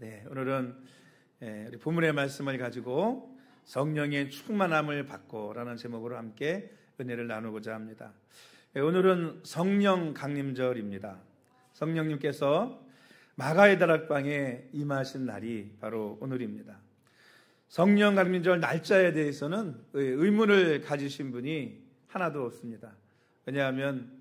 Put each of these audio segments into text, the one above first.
네, 오늘은 우리 본문의 말씀을 가지고 성령의 충만함을 받고라는 제목으로 함께 은혜를 나누고자 합니다. 오늘은 성령 강림절입니다. 성령님께서 마가의 다락방에 임하신 날이 바로 오늘입니다. 성령 강림절 날짜에 대해서는 의문을 가지신 분이 하나도 없습니다. 왜냐하면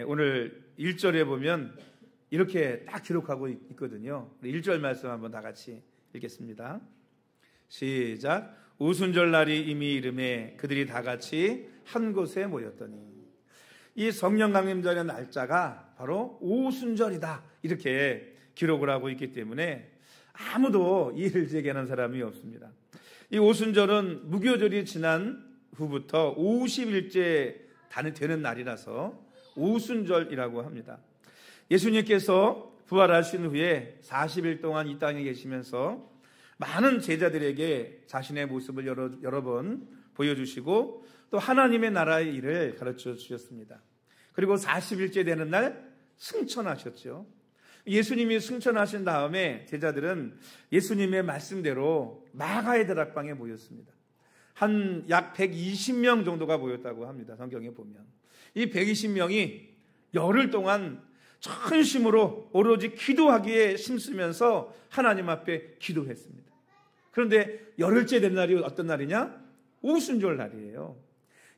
오늘 1절에 보면 이렇게 딱 기록하고 있거든요. 1절 말씀 한번 다 같이 읽겠습니다. 시작. 오순절 날이 이미 이름에 그들이 다 같이 한 곳에 모였더니. 이 성령 강림절의 날짜가 바로 오순절이다 이렇게 기록을 하고 있기 때문에 아무도 이해를 제기하는 사람이 없습니다. 이 오순절은 무교절이 지난 후부터 50일째 되는 날이라서 오순절이라고 합니다. 예수님께서 부활하신 후에 40일 동안 이 땅에 계시면서 많은 제자들에게 자신의 모습을 여러 번 보여주시고 또 하나님의 나라의 일을 가르쳐 주셨습니다. 그리고 40일째 되는 날 승천하셨죠. 예수님이 승천하신 다음에 제자들은 예수님의 말씀대로 마가의 다락방에 모였습니다. 한 약 120명 정도가 모였다고 합니다. 성경에 보면 이 120명이 열흘 동안 전심으로 오로지 기도하기에 힘쓰면서 하나님 앞에 기도했습니다. 그런데 열흘째 된 날이 어떤 날이냐? 오순절 날이에요.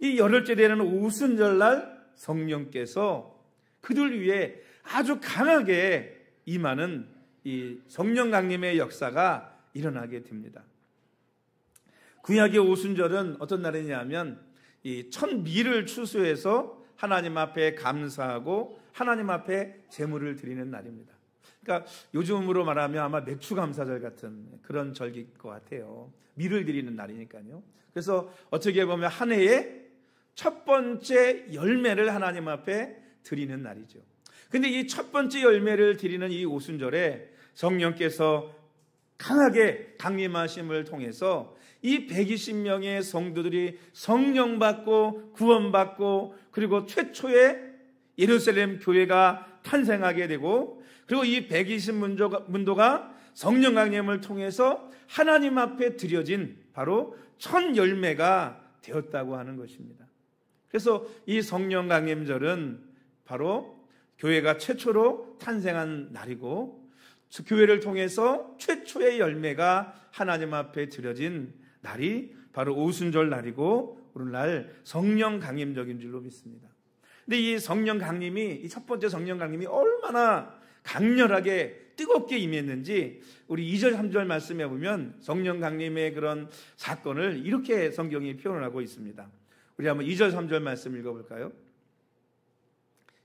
이 열흘째 되는 오순절 날 성령께서 그들 위해 아주 강하게 임하는 이 성령 강림의 역사가 일어나게 됩니다. 구약의 오순절은 어떤 날이냐면 이 천미를 추수해서 하나님 앞에 감사하고 하나님 앞에 제물을 드리는 날입니다. 그러니까 요즘으로 말하면 아마 맥추감사절 같은 그런 절기일 것 같아요. 미를 드리는 날이니까요. 그래서 어떻게 보면 한 해의 첫 번째 열매를 하나님 앞에 드리는 날이죠. 근데 이 첫 번째 열매를 드리는 이 오순절에 성령께서 강하게 강림하심을 통해서 이 120명의 성도들이 성령 받고 구원받고 그리고 최초의 예루살렘 교회가 탄생하게 되고 그리고 이 120문도가 성령 강림을 통해서 하나님 앞에 드려진 바로 첫 열매가 되었다고 하는 것입니다. 그래서 이 성령 강림절은 바로 교회가 최초로 탄생한 날이고 교회를 통해서 최초의 열매가 하나님 앞에 드려진 날이 바로 오순절 날이고 오늘날 성령 강림적인 줄로 믿습니다. 근데 이 성령 강림이 이 첫 번째 성령 강림이 얼마나 강렬하게 뜨겁게 임했는지 우리 2절 3절 말씀에 보면 성령 강림의 그런 사건을 이렇게 성경이 표현을 하고 있습니다. 우리 한번 2절 3절 말씀 읽어볼까요?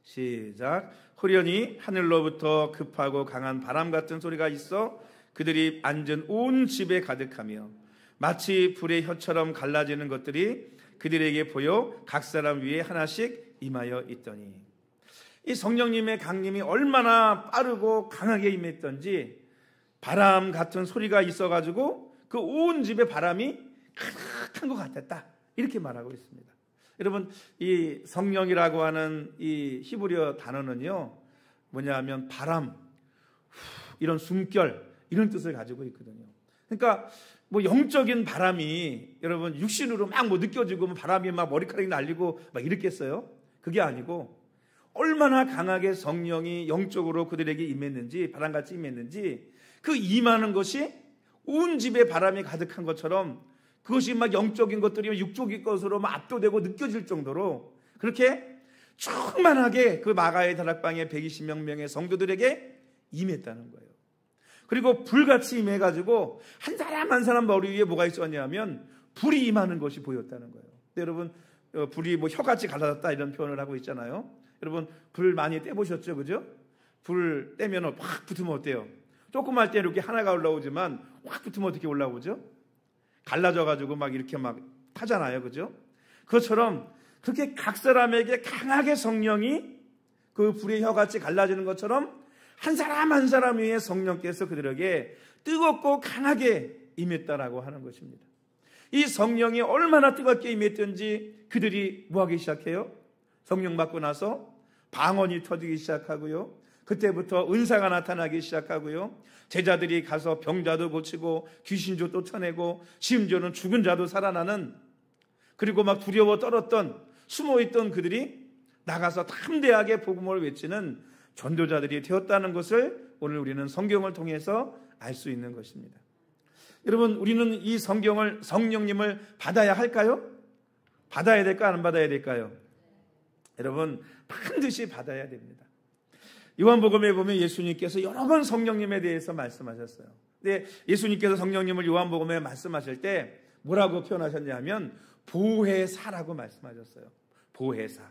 시작. 호련히 하늘로부터 급하고 강한 바람 같은 소리가 있어 그들이 앉은 온 집에 가득하며 마치 불의 혀처럼 갈라지는 것들이 그들에게 보여 각 사람 위에 하나씩 임하여 있더니. 이 성령님의 강림이 얼마나 빠르고 강하게 임했던지 바람 같은 소리가 있어가지고 그 온 집에 바람이 가득한 것 같았다 이렇게 말하고 있습니다. 여러분 이 성령이라고 하는 이 히브리어 단어는요 뭐냐면 바람, 이런 숨결 이런 뜻을 가지고 있거든요. 그러니까 뭐 영적인 바람이 여러분 육신으로 막 뭐 느껴지고 바람이 막 머리카락이 날리고 막 이랬겠어요? 그게 아니고 얼마나 강하게 성령이 영적으로 그들에게 임했는지 바람같이 임했는지 그 임하는 것이 온 집에 바람이 가득한 것처럼 그것이 막 영적인 것들이 육적인 것으로 막 압도되고 느껴질 정도로 그렇게 충만하게 그 마가의 다락방에 120명의 성도들에게 임했다는 거예요. 그리고 불같이 임해가지고 한 사람 한 사람 머리 위에 뭐가 있었냐면 불이 임하는 것이 보였다는 거예요. 근데 여러분 불이 뭐 혀같이 갈라졌다 이런 표현을 하고 있잖아요. 여러분 불 많이 떼보셨죠, 그죠? 불 떼면 확 붙으면 어때요? 조금 할 때 이렇게 하나가 올라오지만 확 붙으면 어떻게 올라오죠? 갈라져가지고 막 이렇게 막 타잖아요, 그죠? 그것처럼 그렇게 각 사람에게 강하게 성령이 그 불의 혀같이 갈라지는 것처럼 한 사람 한 사람 위에 성령께서 그들에게 뜨겁고 강하게 임했다라고 하는 것입니다. 이 성령이 얼마나 뜨겁게 임했던지 그들이 뭐하기 시작해요? 성령 받고 나서 방언이 터지기 시작하고요. 그때부터 은사가 나타나기 시작하고요. 제자들이 가서 병자도 고치고 귀신도 쫓아내고 심지어는 죽은 자도 살아나는, 그리고 막 두려워 떨었던, 숨어있던 그들이 나가서 담대하게 복음을 외치는 전도자들이 되었다는 것을 오늘 우리는 성경을 통해서 알 수 있는 것입니다. 여러분, 우리는 이 성령님을 받아야 할까요? 받아야 될까, 안 받아야 될까요? 여러분, 반드시 받아야 됩니다. 요한복음에 보면 예수님께서 여러 번 성령님에 대해서 말씀하셨어요. 근데 예수님께서 성령님을 요한복음에 말씀하실 때 뭐라고 표현하셨냐면 보혜사라고 말씀하셨어요. 보혜사.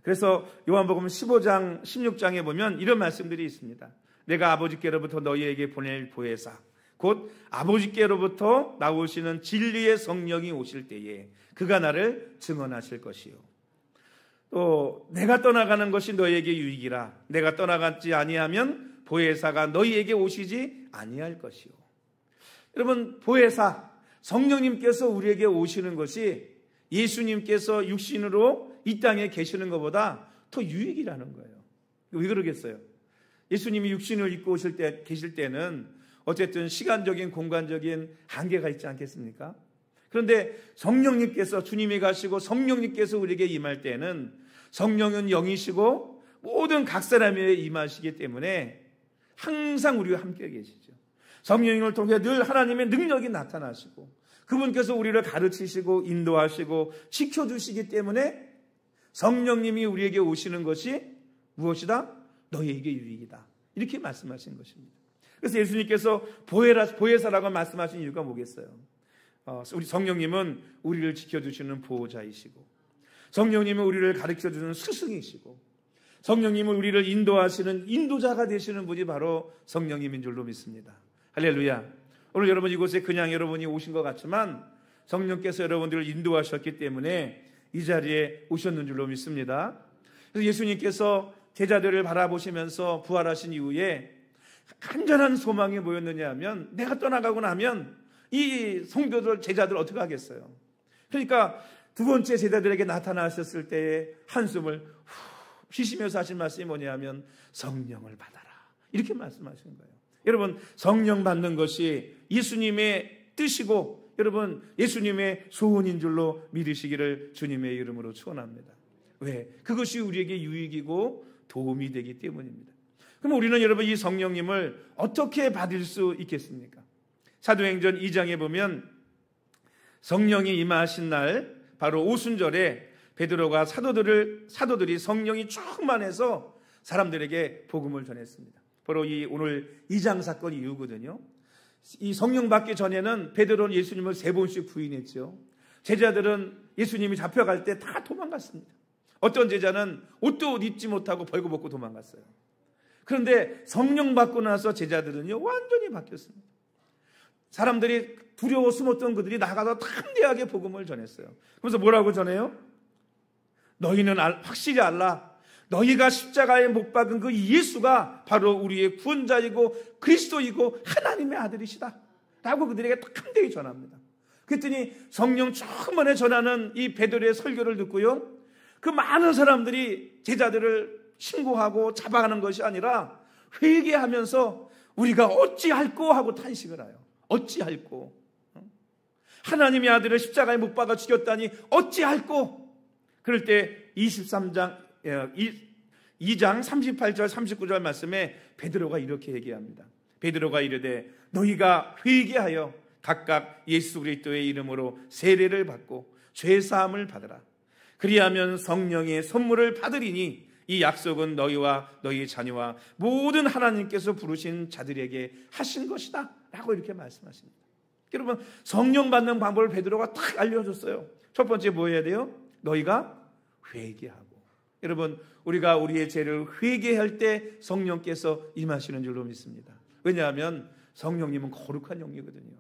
그래서 요한복음 15장, 16장에 보면 이런 말씀들이 있습니다. 내가 아버지께로부터 너희에게 보낼 보혜사, 곧 아버지께로부터 나오시는 진리의 성령이 오실 때에 그가 나를 증언하실 것이요. 또 내가 떠나가는 것이 너희에게 유익이라. 내가 떠나가지 아니하면 보혜사가 너희에게 오시지 아니할 것이요. 여러분, 보혜사, 성령님께서 우리에게 오시는 것이 예수님께서 육신으로 이 땅에 계시는 것보다 더 유익이라는 거예요. 왜 그러겠어요? 예수님이 육신을 입고 계실 때는 어쨌든 시간적인, 공간적인 한계가 있지 않겠습니까? 그런데 성령님께서, 주님이 가시고 성령님께서 우리에게 임할 때는 성령은 영이시고 모든 각 사람에 임하시기 때문에 항상 우리와 함께 계시죠. 성령님을 통해 늘 하나님의 능력이 나타나시고 그분께서 우리를 가르치시고 인도하시고 지켜주시기 때문에 성령님이 우리에게 오시는 것이 무엇이다? 너희에게 유익이다. 이렇게 말씀하신 것입니다. 그래서 예수님께서 보혜사라고 말씀하신 이유가 뭐겠어요? 우리 성령님은 우리를 지켜주시는 보호자이시고, 성령님은 우리를 가르쳐주는 스승이시고, 성령님은 우리를 인도하시는 인도자가 되시는 분이 바로 성령님인 줄로 믿습니다. 할렐루야. 오늘 여러분 이곳에 그냥 여러분이 오신 것 같지만 성령께서 여러분들을 인도하셨기 때문에 이 자리에 오셨는 줄로 믿습니다. 그래서 예수님께서 제자들을 바라보시면서 부활하신 이후에 간절한 소망이 뭐였느냐 하면, 내가 떠나가고 나면 이 성도들, 제자들 어떻게 하겠어요? 그러니까 두 번째 제자들에게 나타나셨을 때에 한숨을 쉬시면서 하신 말씀이 뭐냐면 성령을 받아라, 이렇게 말씀하시는 거예요. 여러분, 성령 받는 것이 예수님의 뜻이고 여러분 예수님의 소원인 줄로 믿으시기를 주님의 이름으로 축원합니다. 왜? 그것이 우리에게 유익이고 도움이 되기 때문입니다. 그럼 우리는 여러분 이 성령님을 어떻게 받을 수 있겠습니까? 사도행전 2장에 보면 성령이 임하신 날 바로 오순절에 베드로가 사도들이 성령이 충만해서 사람들에게 복음을 전했습니다. 바로 이 오늘 2장 사건 이유거든요. 이 성령 받기 전에는 베드로는 예수님을 3번씩 부인했죠. 제자들은 예수님이 잡혀갈 때 다 도망갔습니다. 어떤 제자는 옷도 입지 못하고 벌거벗고 도망갔어요. 그런데 성령 받고 나서 제자들은요 완전히 바뀌었습니다. 사람들이 두려워 숨었던 그들이 나가서 담대하게 복음을 전했어요. 그래서 뭐라고 전해요? 너희는 확실히 알라. 너희가 십자가에 못 박은 그 예수가 바로 우리의 구원자이고 그리스도이고 하나님의 아들이시다 라고 그들에게 담대히 전합니다. 그랬더니 성령 충만에 전하는 이 베드로의 설교를 듣고요, 그 많은 사람들이 제자들을 신고하고 잡아가는 것이 아니라 회개하면서 우리가 어찌할꼬 하고 탄식을 해요. 어찌할꼬, 하나님의 아들을 십자가에 못 박아 죽였다니 어찌할꼬. 그럴 때 2장 38절 39절 말씀에 베드로가 이렇게 얘기합니다. 베드로가 이르되 너희가 회개하여 각각 예수 그리스도의 이름으로 세례를 받고 죄사함을 받으라. 그리하면 성령의 선물을 받으리니 이 약속은 너희와 너희 자녀와 모든 하나님께서 부르신 자들에게 하신 것이다 라고 이렇게 말씀하십니다. 여러분, 성령 받는 방법을 베드로가 딱 알려줬어요. 첫 번째 뭐 해야 돼요? 너희가 회개하고. 여러분, 우리가 우리의 죄를 회개할 때 성령께서 임하시는 줄로 믿습니다. 왜냐하면 성령님은 거룩한 영이거든요.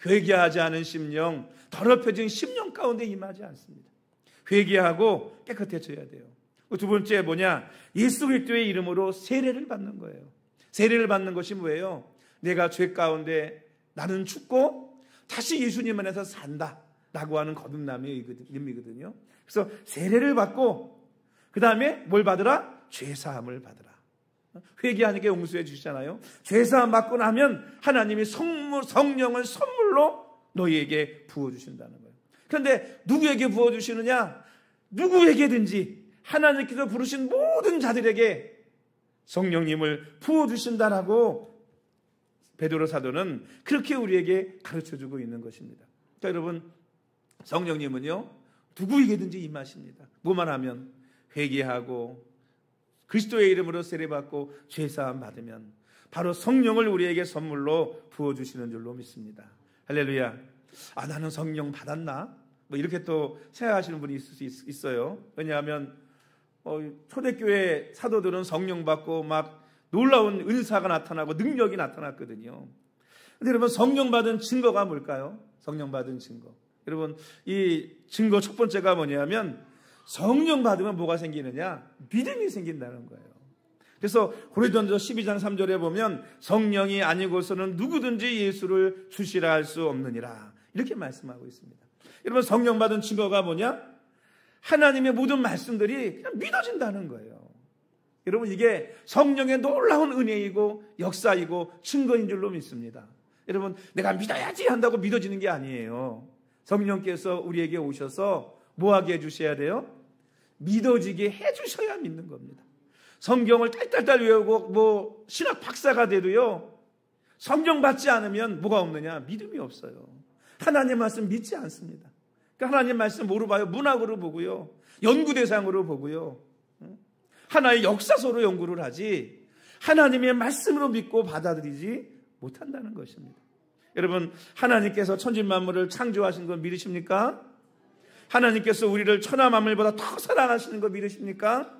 회개하지 않은 심령, 더럽혀진 심령 가운데 임하지 않습니다. 회개하고 깨끗해져야 돼요. 두 번째 뭐냐? 예수 그리스도의 이름으로 세례를 받는 거예요. 세례를 받는 것이 뭐예요? 내가 죄 가운데 나는 죽고 다시 예수님 안에서 산다 라고 하는 거듭남의 의미거든요. 그래서 세례를 받고 그 다음에 뭘 받으라? 죄사함을 받으라. 회개하니까 용서해 주시잖아요. 죄사함 받고 나면 하나님이 성령을 선물로 너희에게 부어주신다는 거예요. 그런데 누구에게 부어주시느냐? 누구에게든지 하나님께서 부르신 모든 자들에게 성령님을 부어주신다라고 베드로 사도는 그렇게 우리에게 가르쳐주고 있는 것입니다. 자, 여러분, 성령님은요 누구에게든지 임하십니다. 뭐만 하면 회개하고 그리스도의 이름으로 세례받고 죄사함 받으면 바로 성령을 우리에게 선물로 부어주시는 줄로 믿습니다. 할렐루야. 나는 성령 받았나? 뭐 이렇게 또 생각하시는 분이 있을 수 있어요. 왜냐하면 초대교회 사도들은 성령 받고 막 놀라운 은사가 나타나고 능력이 나타났거든요. 근데 여러분, 성령 받은 증거가 뭘까요? 성령 받은 증거. 여러분, 이 증거 첫 번째가 뭐냐면 성령 받으면 뭐가 생기느냐? 믿음이 생긴다는 거예요. 그래서 고린도전서 12장 3절에 보면 성령이 아니고서는 누구든지 예수를 주시라 할 수 없느니라, 이렇게 말씀하고 있습니다. 여러분, 성령 받은 증거가 뭐냐? 하나님의 모든 말씀들이 그냥 믿어진다는 거예요. 여러분, 이게 성령의 놀라운 은혜이고 역사이고 증거인 줄로 믿습니다. 여러분, 내가 믿어야지 한다고 믿어지는 게 아니에요. 성령께서 우리에게 오셔서 뭐하게 해주셔야 돼요? 믿어지게 해주셔야 믿는 겁니다. 성경을 딸딸딸 외우고 신학 박사가 돼도요, 성령 받지 않으면 뭐가 없느냐? 믿음이 없어요. 하나님 말씀 믿지 않습니다. 그러니까 하나님 말씀 뭐로 봐요? 문학으로 보고요, 연구 대상으로 보고요, 하나의 역사서로 연구를 하지 하나님의 말씀으로 믿고 받아들이지 못한다는 것입니다. 여러분, 하나님께서 천지만물을 창조하신 거 믿으십니까? 하나님께서 우리를 천하 만물보다 더 사랑하시는 거 믿으십니까?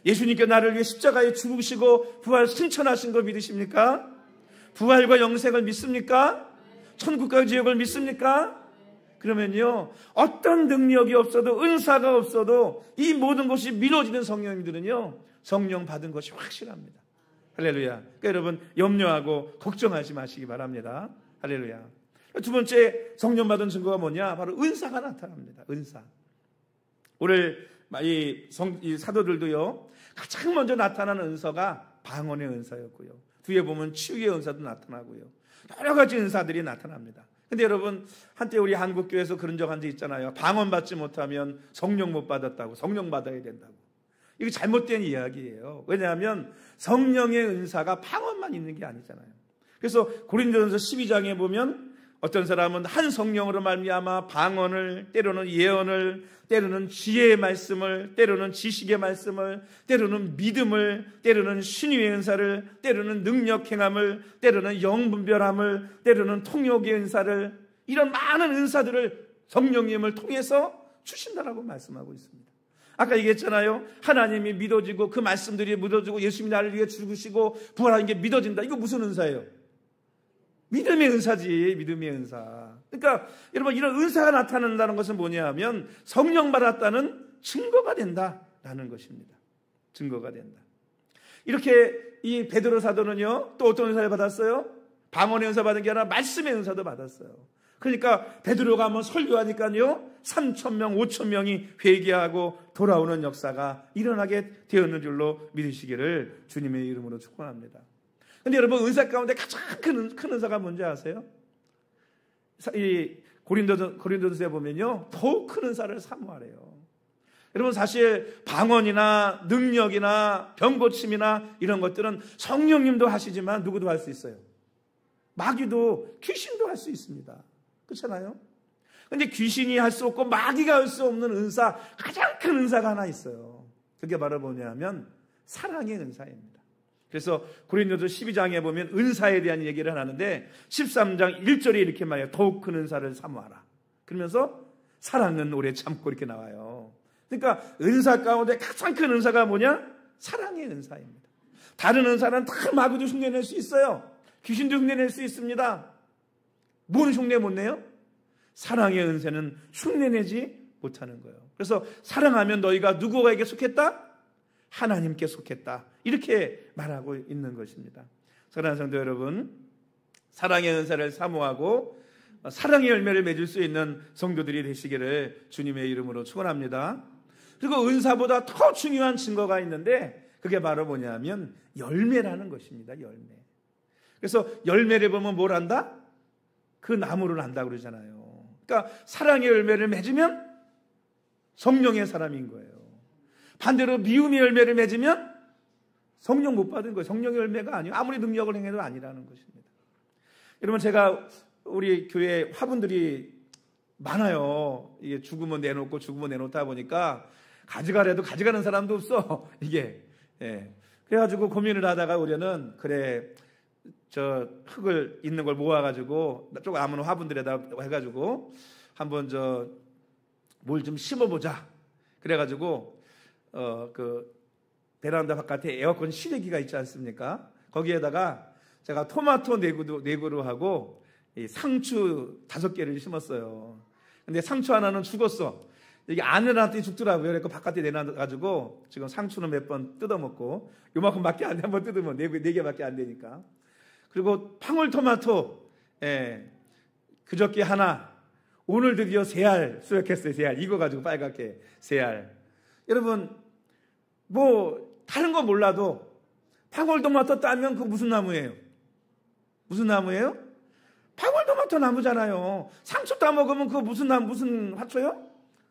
예수님께 나를 위해 십자가에 죽으시고 부활 승천하신 거 믿으십니까? 부활과 영생을 믿습니까? 천국과 지옥을 믿습니까? 그러면요, 어떤 능력이 없어도, 은사가 없어도 이 모든 것이 미뤄지는 성령님들은요, 성령 받은 것이 확실합니다. 할렐루야. 그러니까 여러분, 염려하고 걱정하지 마시기 바랍니다. 할렐루야. 두 번째 성령 받은 증거가 뭐냐? 바로 은사가 나타납니다. 은사. 오늘 이 사도들도요, 가장 먼저 나타나는 은사가 방언의 은사였고요, 뒤에 보면 치유의 은사도 나타나고요, 여러 가지 은사들이 나타납니다. 근데 여러분, 한때 우리 한국교회에서 그런 적 한 적 있잖아요. 방언 받지 못하면 성령 못 받았다고, 성령 받아야 된다고. 이거 잘못된 이야기예요. 왜냐하면 성령의 은사가 방언만 있는 게 아니잖아요. 그래서 고린도전서 12장에 보면 어떤 사람은 한 성령으로 말미암아 방언을, 때로는 예언을, 때로는 지혜의 말씀을, 때로는 지식의 말씀을, 때로는 믿음을, 때로는 신유의 은사를, 때로는 능력 행함을, 때로는 영분별함을, 때로는 통역의 은사를, 이런 많은 은사들을 성령님을 통해서 주신다라고 말씀하고 있습니다. 아까 얘기했잖아요. 하나님이 믿어지고 그 말씀들이 믿어지고 예수님이 나를 위해 죽으시고 부활하는 게 믿어진다. 이거 무슨 은사예요? 믿음의 은사지, 믿음의 은사. 그러니까 여러분, 이런 은사가 나타난다는 것은 뭐냐 하면 성령 받았다는 증거가 된다라는 것입니다. 증거가 된다. 이렇게 이 베드로 사도는요, 또 어떤 은사를 받았어요? 방언의 은사 받은 게 아니라 말씀의 은사도 받았어요. 그러니까 베드로가 한번 설교하니까요, 3,000명, 5,000명이 회개하고 돌아오는 역사가 일어나게 되었는 줄로 믿으시기를 주님의 이름으로 축원합니다. 근데 여러분, 은사 가운데 가장 큰 은사가 뭔지 아세요? 이 고린도전서에 보면요, 더욱 큰 은사를 사모하래요. 여러분, 사실 방언이나 능력이나 병고침이나 이런 것들은 성령님도 하시지만 누구도 할 수 있어요. 마귀도, 귀신도 할 수 있습니다. 그렇잖아요? 근데 귀신이 할 수 없고 마귀가 할 수 없는 은사, 가장 큰 은사가 하나 있어요. 그게 바로 뭐냐면 사랑의 은사입니다. 그래서 고린도서 12장에 보면 은사에 대한 얘기를 하는데 13장 1절에 이렇게 말해요. 더욱 큰 은사를 사모하라. 그러면서 사랑은 오래 참고 이렇게 나와요. 그러니까 은사 가운데 가장 큰 은사가 뭐냐? 사랑의 은사입니다. 다른 은사는 다 마귀도 흉내낼 수 있어요. 귀신도 흉내낼 수 있습니다. 뭔 흉내 못 내요? 사랑의 은사는 흉내내지 못하는 거예요. 그래서 사랑하면 너희가 누구에게 속했다? 하나님께 속했다. 이렇게 말하고 있는 것입니다. 사랑하는 성도 여러분, 사랑의 은사를 사모하고 사랑의 열매를 맺을 수 있는 성도들이 되시기를 주님의 이름으로 축원합니다. 그리고 은사보다 더 중요한 증거가 있는데 그게 바로 뭐냐면 열매라는 것입니다. 열매. 그래서 열매를 보면 뭘 한다? 그 나무를 한다 그러잖아요. 그러니까 사랑의 열매를 맺으면 성령의 사람인 거예요. 반대로 미움의 열매를 맺으면 성령 못 받은 거예요. 성령의 열매가 아니에요. 아무리 능력을 행해도 아니라는 것입니다. 여러분, 제가 우리 교회 화분들이 많아요. 이게 죽으면 내놓고 죽으면 내놓다 보니까 가져가래도 가져가는 사람도 없어. 이게. 예. 그래가지고 고민을 하다가 우리는 그래 저 흙을 있는 걸 모아가지고 좀 아무나 화분들에다 해가지고 한번 저 뭘 좀 심어보자. 그래가지고 그 베란다 바깥에 에어컨 실외기가 있지 않습니까? 거기에다가 제가 토마토 내구로 하고 상추 5개를 심었어요. 근데 상추 하나는 죽었어. 이게 안에 놨더니 죽더라고요. 그래서 바깥에 내놔가지고 지금 상추는 몇 번 뜯어먹고 요만큼밖에 안 돼. 한번 뜯으면 4개밖에 안 되니까. 그리고 방울토마토 그저께 하나, 오늘 드디어 3알 수확했어요. 3알 익어가지고 빨갛게 3알. 여러분, 뭐 다른 거 몰라도 방울토마토 따면 그거 무슨 나무예요? 무슨 나무예요? 방울토마토 나무잖아요. 상추 따먹으면 그거 무슨 나무, 무슨 화초요?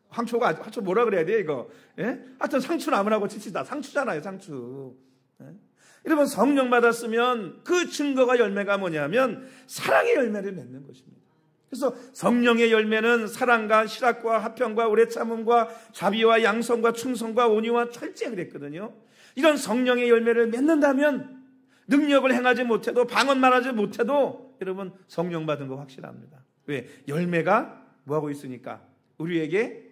화초 뭐라 그래야 돼요, 이거? 예? 하여튼 상추 나무라고 칩시다. 상추잖아요, 상추. 예? 여러분, 성령 받았으면 그 증거가 열매가 뭐냐면 사랑의 열매를 맺는 것입니다. 그래서 성령의 열매는 사랑과 실학과 화평과 오래 참음과 자비와 양성과 충성과 온유와 철제 그랬거든요. 이런 성령의 열매를 맺는다면 능력을 행하지 못해도 방언만 하지 못해도 여러분 성령 받은 거 확실합니다. 왜? 열매가 뭐하고 있으니까 우리에게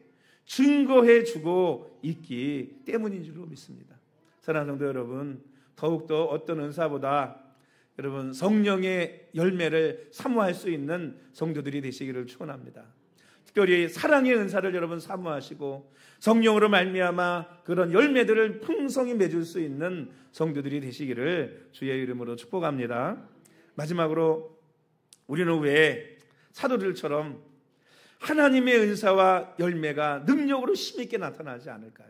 증거해주고 있기 때문인 줄로 믿습니다. 사랑하는 성도 여러분, 더욱더 어떤 은사보다 여러분 성령의 열매를 사모할 수 있는 성도들이 되시기를 축원합니다. 특별히 사랑의 은사를 여러분 사모하시고 성령으로 말미암아 그런 열매들을 풍성히 맺을 수 있는 성도들이 되시기를 주의 이름으로 축복합니다. 마지막으로 우리는 왜 사도들처럼 하나님의 은사와 열매가 능력으로 힘있게 나타나지 않을까요?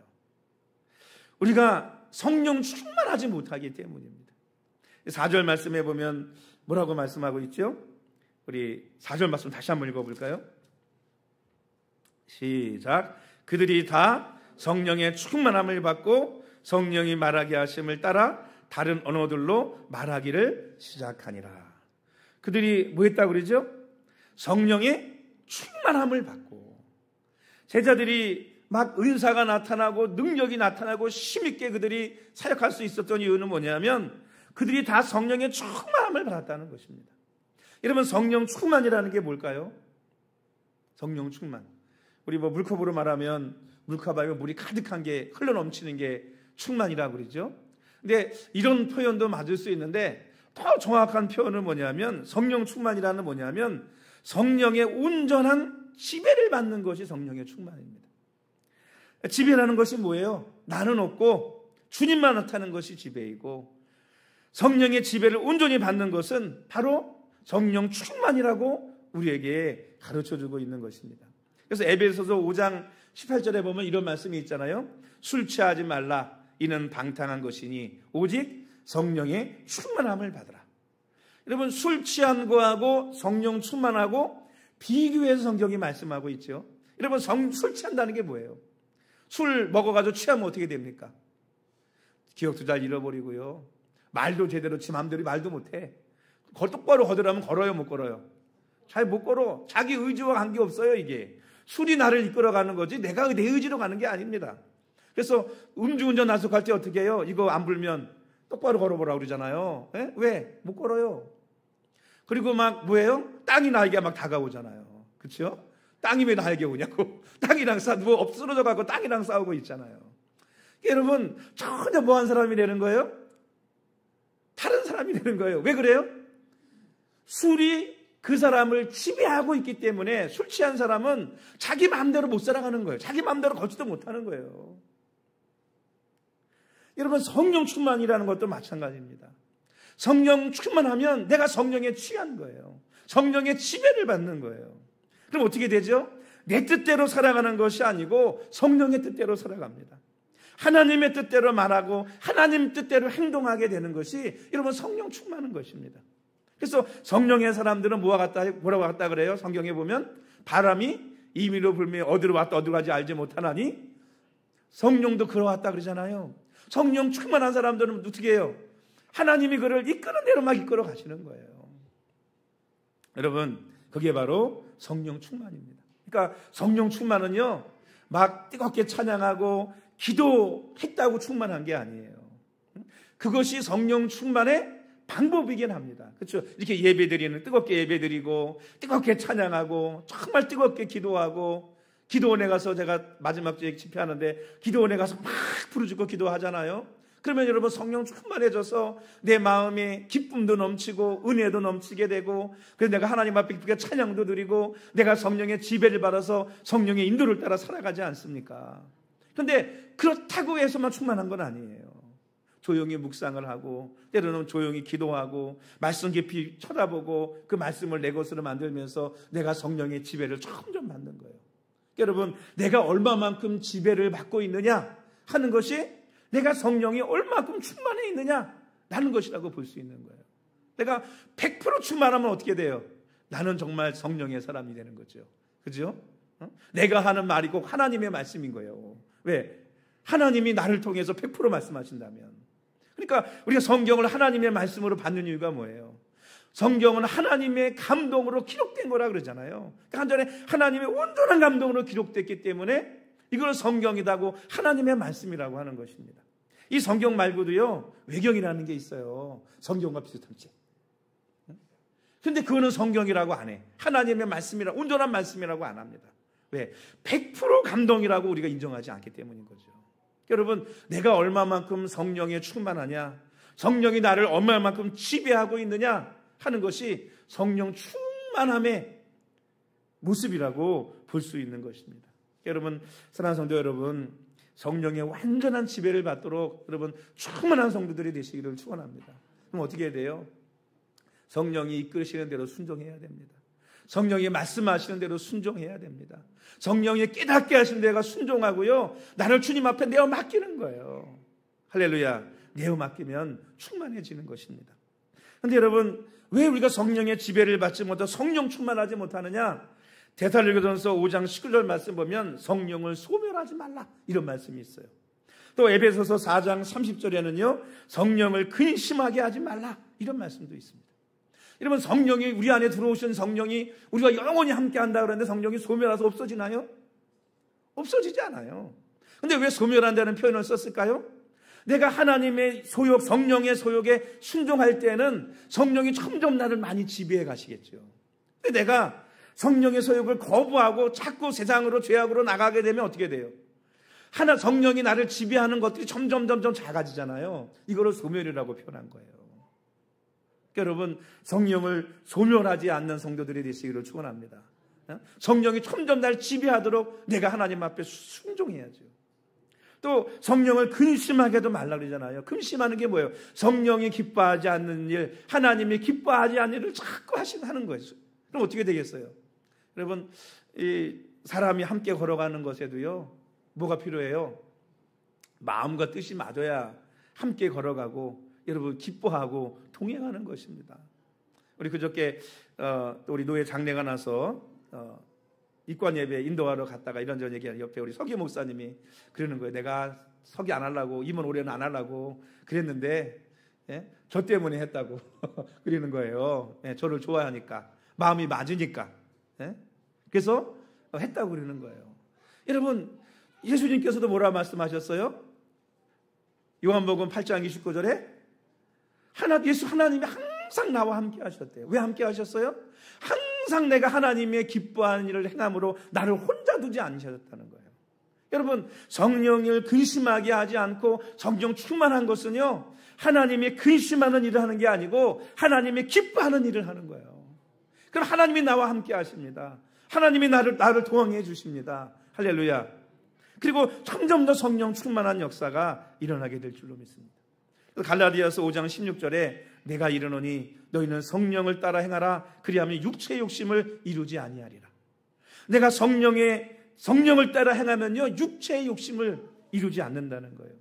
우리가 성령 충만하지 못하기 때문입니다. 4절 말씀해 보면 뭐라고 말씀하고 있죠? 우리 4절 말씀 다시 한번 읽어볼까요? 시작. 그들이 다 성령의 충만함을 받고 성령이 말하게 하심을 따라 다른 언어들로 말하기를 시작하니라. 그들이 뭐 했다고 그러죠? 성령의 충만함을 받고 제자들이 막 은사가 나타나고 능력이 나타나고 힘있게 그들이 사역할 수 있었던 이유는 뭐냐면 그들이 다 성령의 충만함을 받았다는 것입니다. 여러분, 성령 충만이라는 게 뭘까요? 성령 충만. 우리 뭐 물컵으로 말하면 물컵에 물이 가득한 게 흘러넘치는 게 충만이라고 그러죠. 근데 이런 표현도 맞을 수 있는데 더 정확한 표현은 뭐냐면 성령 충만이라는 뭐냐면 성령의 온전한 지배를 받는 것이 성령의 충만입니다. 지배라는 것이 뭐예요? 나는 없고 주님만 나타나는 것이 지배이고 성령의 지배를 온전히 받는 것은 바로 성령 충만이라고 우리에게 가르쳐주고 있는 것입니다. 그래서 에베소서 5장 18절에 보면 이런 말씀이 있잖아요. 술 취하지 말라. 이는 방탕한 것이니 오직 성령의 충만함을 받으라. 여러분, 술 취한 거하고 성령 충만하고 비교해서 성경이 말씀하고 있죠. 여러분, 술 취한다는 게 뭐예요? 술 먹어가지고 취하면 어떻게 됩니까? 기억도 잘 잃어버리고요. 말도 제대로 지 마음대로 말도 못해. 똑바로 걸으라면 걸어요, 못 걸어요? 잘 못 걸어. 자기 의지와 관계없어요, 이게. 술이 나를 이끌어가는 거지 내가 내 의지로 가는 게 아닙니다. 그래서 음주운전 단속할 때 어떻게 해요? 이거 안 불면 똑바로 걸어보라고 그러잖아요. 에? 왜? 못 걸어요. 그리고 막 뭐예요? 땅이 나에게 막 다가오잖아요. 그렇죠? 땅이 왜 나에게 오냐고. 땅이랑 누워 쓰러져 갖고 땅이랑 싸우고 있잖아요. 여러분, 전혀 뭐한 사람이 되는 거예요? 다른 사람이 되는 거예요. 왜 그래요? 술이 그 사람을 지배하고 있기 때문에 술 취한 사람은 자기 마음대로 못 살아가는 거예요. 자기 마음대로 걷지도 못하는 거예요. 여러분, 성령 충만이라는 것도 마찬가지입니다. 성령 충만하면 내가 성령에 취한 거예요. 성령의 지배를 받는 거예요. 그럼 어떻게 되죠? 내 뜻대로 살아가는 것이 아니고 성령의 뜻대로 살아갑니다. 하나님의 뜻대로 말하고 하나님 뜻대로 행동하게 되는 것이 여러분 성령 충만한 것입니다. 그래서 성령의 사람들은 뭐라고 갔다 그래요? 성경에 보면 바람이 임의로 불며 어디로 왔다 어디로 가지 알지 못하나니 성령도 그러왔다 그러잖아요. 성령 충만한 사람들은 어떻게 해요? 하나님이 그를 이끄는 대로 막 이끌어 가시는 거예요. 여러분, 그게 바로 성령 충만입니다. 그러니까 성령 충만은요, 막 뜨겁게 찬양하고 기도했다고 충만한 게 아니에요. 그것이 성령 충만의 방법이긴 합니다. 그렇죠? 이렇게 예배드리는, 뜨겁게 예배드리고 뜨겁게 찬양하고 정말 뜨겁게 기도하고, 기도원에 가서 제가 마지막 주에 집회하는데 기도원에 가서 막 부르짖고 기도하잖아요. 그러면 여러분 성령 충만해져서 내 마음에 기쁨도 넘치고 은혜도 넘치게 되고, 그래서 내가 하나님 앞에 기쁘게 찬양도 드리고 내가 성령의 지배를 받아서 성령의 인도를 따라 살아가지 않습니까? 그런데 그렇다고 해서만 충만한 건 아니에요. 조용히 묵상을 하고 때로는 조용히 기도하고 말씀 깊이 쳐다보고 그 말씀을 내 것으로 만들면서 내가 성령의 지배를 점점 받는 거예요. 여러분, 내가 얼마만큼 지배를 받고 있느냐 하는 것이 내가 성령이 얼마만큼 충만해 있느냐 라는 것이라고 볼 수 있는 거예요. 내가 100% 충만하면 어떻게 돼요? 나는 정말 성령의 사람이 되는 거죠. 그죠? 내가 하는 말이 꼭 하나님의 말씀인 거예요. 왜? 하나님이 나를 통해서 100% 말씀하신다면. 그러니까 우리가 성경을 하나님의 말씀으로 받는 이유가 뭐예요? 성경은 하나님의 감동으로 기록된 거라 그러잖아요. 그러니까 한 전에 하나님의 온전한 감동으로 기록됐기 때문에 이걸 성경이라고 하나님의 말씀이라고 하는 것입니다. 이 성경 말고도요, 외경이라는 게 있어요. 성경과 비슷한 책. 그런데 그거는 성경이라고 안 해. 하나님의 말씀이라고, 온전한 말씀이라고 안 합니다. 왜? 100% 감동이라고 우리가 인정하지 않기 때문인 거죠. 여러분, 내가 얼마만큼 성령에 충만하냐, 성령이 나를 얼마만큼 지배하고 있느냐 하는 것이 성령 충만함의 모습이라고 볼 수 있는 것입니다. 여러분, 사랑하는 성도 여러분, 성령의 완전한 지배를 받도록 여러분 충만한 성도들이 되시기를 축원합니다. 그럼 어떻게 해야 돼요? 성령이 이끌으시는 대로 순종해야 됩니다. 성령이 말씀하시는 대로 순종해야 됩니다. 성령이 깨닫게 하시는 데가 순종하고요, 나를 주님 앞에 내어 맡기는 거예요. 할렐루야. 내어 맡기면 충만해지는 것입니다. 그런데 여러분, 왜 우리가 성령의 지배를 받지 못하고 성령 충만하지 못하느냐? 데살로니가전서 5장 19절 말씀 보면 성령을 소멸하지 말라 이런 말씀이 있어요. 또 에베소서 4장 30절에는요 성령을 근심하게 하지 말라 이런 말씀도 있습니다. 여러분, 성령이 우리 안에 들어오신 성령이 우리가 영원히 함께 한다 그러는데 성령이 소멸해서 없어지나요? 없어지지 않아요. 근데 왜 소멸한다는 표현을 썼을까요? 내가 하나님의 소욕, 성령의 소욕에 순종할 때는 성령이 점점 나를 많이 지배해 가시겠죠. 근데 내가 성령의 소욕을 거부하고 자꾸 세상으로 죄악으로 나가게 되면 어떻게 돼요? 성령이 나를 지배하는 것들이 점점 작아지잖아요. 이거를 소멸이라고 표현한 거예요. 여러분, 성령을 소멸하지 않는 성도들이 되시기를 축원합니다. 성령이 점점 날 지배하도록 내가 하나님 앞에 순종해야죠. 또 성령을 근심하게도 말라 그러잖아요. 근심하는 게 뭐예요? 성령이 기뻐하지 않는 일, 하나님이 기뻐하지 않는 일을 자꾸 하는 거예요. 그럼 어떻게 되겠어요? 여러분, 이 사람이 함께 걸어가는 것에도요, 뭐가 필요해요? 마음과 뜻이 맞아야 함께 걸어가고 여러분 기뻐하고 동행하는 것입니다. 우리 그저께 우리 노예 장례가 나서 입관 예배 인도하러 갔다가 이런저런 얘기하는 옆에 우리 서기 목사님이 그러는 거예요. 내가 서기 안 하려고, 임원 올해는 안 하려고 그랬는데 저 때문에 했다고 그러는 거예요. 저를 좋아하니까, 마음이 맞으니까. 그래서 했다고 그러는 거예요. 여러분, 예수님께서도 뭐라 말씀하셨어요? 요한복음 8장 29절에 하나님이 항상 나와 함께 하셨대요. 왜 함께 하셨어요? 항상 내가 하나님의 기뻐하는 일을 행함으로 나를 혼자 두지 않으셨다는 거예요. 여러분, 성령을 근심하게 하지 않고 성령 충만한 것은요, 하나님이 근심하는 일을 하는 게 아니고 하나님이 기뻐하는 일을 하는 거예요. 그럼 하나님이 나와 함께 하십니다. 하나님이 나를 도와해 주십니다. 할렐루야. 그리고 점점 더 성령 충만한 역사가 일어나게 될 줄로 믿습니다. 갈라디아서 5장 16절에 내가 이르노니 너희는 성령을 따라 행하라. 그리하면 육체의 욕심을 이루지 아니하리라. 내가 성령을 따라 행하면요, 육체의 욕심을 이루지 않는다는 거예요.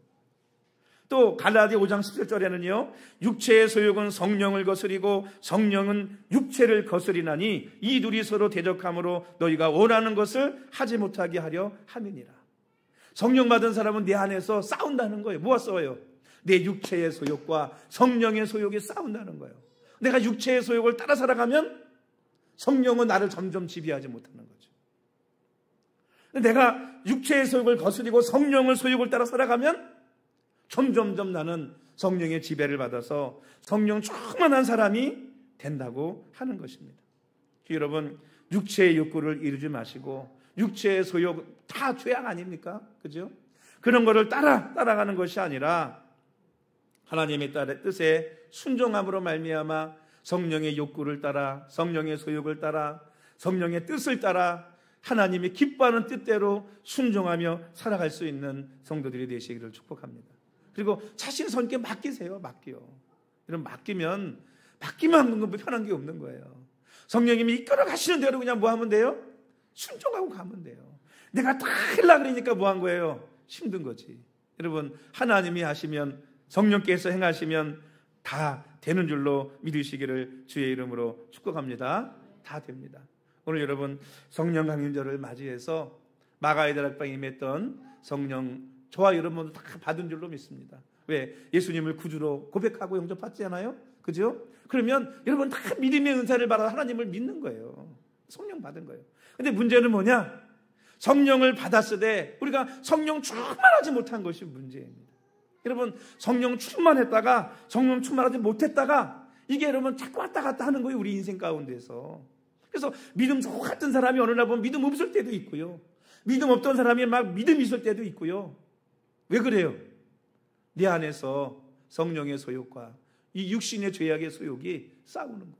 또 갈라디아 5장 17절에는요, 육체의 소욕은 성령을 거스리고 성령은 육체를 거스리나니 이 둘이 서로 대적함으로 너희가 원하는 것을 하지 못하게 하려 함이니라. 성령 받은 사람은 내 안에서 싸운다는 거예요. 뭐가 싸워요? 내 육체의 소욕과 성령의 소욕이 싸운다는 거예요. 내가 육체의 소욕을 따라 살아가면 성령은 나를 점점 지배하지 못하는 거죠. 내가 육체의 소욕을 거스리고 성령의 소욕을 따라 살아가면 점점점 나는 성령의 지배를 받아서 성령 충만한 사람이 된다고 하는 것입니다. 여러분, 육체의 욕구를 이루지 마시고 육체의 소욕 다 죄악 아닙니까? 그죠? 그런 거를 따라가는 것이 아니라 하나님의 뜻에 순종함으로 말미암아 성령의 욕구를 따라, 성령의 소욕을 따라, 성령의 뜻을 따라 하나님이 기뻐하는 뜻대로 순종하며 살아갈 수 있는 성도들이 되시기를 축복합니다. 그리고 자신 성령께 맡기세요. 맡기요. 이런 맡기면 편한 게 없는 거예요. 성령님이 이끌어 가시는 대로 그냥 뭐 하면 돼요? 순종하고 가면 돼요. 내가 다 하려고 그러니까 뭐 한 거예요? 힘든 거지. 여러분, 하나님이 하시면, 성령께서 행하시면 다 되는 줄로 믿으시기를 주의 이름으로 축복합니다. 다 됩니다. 오늘 여러분, 성령 강림절을 맞이해서 마가의 다락방에 임했던 성령, 저와 여러분도 다 받은 줄로 믿습니다. 왜? 예수님을 구주로 고백하고 영접받잖아요. 그죠? 그러면 여러분 다 믿음의 은사를 받아 하나님을 믿는 거예요. 성령 받은 거예요. 근데 문제는 뭐냐? 성령을 받았을 때 우리가 성령 충만하지 못한 것이 문제입니다. 여러분, 성령 충만했다가 성령 충만하지 못했다가 이게 여러분 자꾸 왔다 갔다 하는 거예요. 우리 인생 가운데서. 그래서 믿음 좋았던 사람이 어느 날 보면 믿음 없을 때도 있고요. 믿음 없던 사람이 막 믿음 있을 때도 있고요. 왜 그래요? 내 안에서 성령의 소욕과 이 육신의 죄악의 소욕이 싸우는 거예요.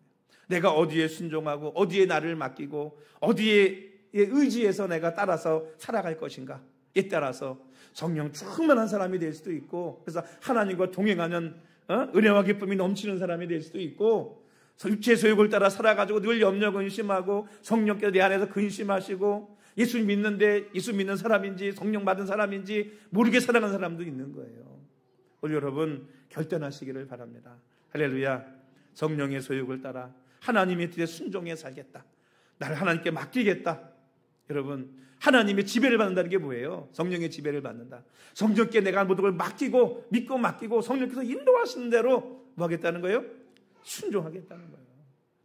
내가 어디에 순종하고 어디에 나를 맡기고 어디에 의지해서 내가 따라서 살아갈 것인가, 에 따라서 성령 충만한 사람이 될 수도 있고, 그래서 하나님과 동행하는 은혜와 기쁨이 넘치는 사람이 될 수도 있고, 육체의 소욕을 따라 살아가지고 늘 염려 근심하고 성령께서 내 안에서 근심하시고 예수 믿는데 예수 믿는 사람인지 성령 받은 사람인지 모르게 살아가는 사람도 있는 거예요. 오늘 여러분 결단하시기를 바랍니다. 할렐루야. 성령의 소욕을 따라 하나님의 뜻에 순종해 살겠다. 나를 하나님께 맡기겠다. 여러분, 하나님의 지배를 받는다는 게 뭐예요? 성령의 지배를 받는다. 성령께 내가 모든 걸 맡기고 믿고 맡기고 성령께서 인도하시는 대로 뭐 하겠다는 거예요? 순종하겠다는 거예요.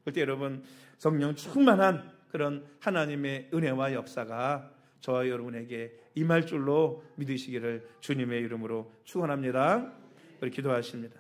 그때 여러분, 성령 충만한 그런 하나님의 은혜와 역사가 저와 여러분에게 임할 줄로 믿으시기를 주님의 이름으로 축원합니다. 우리 기도하십니다.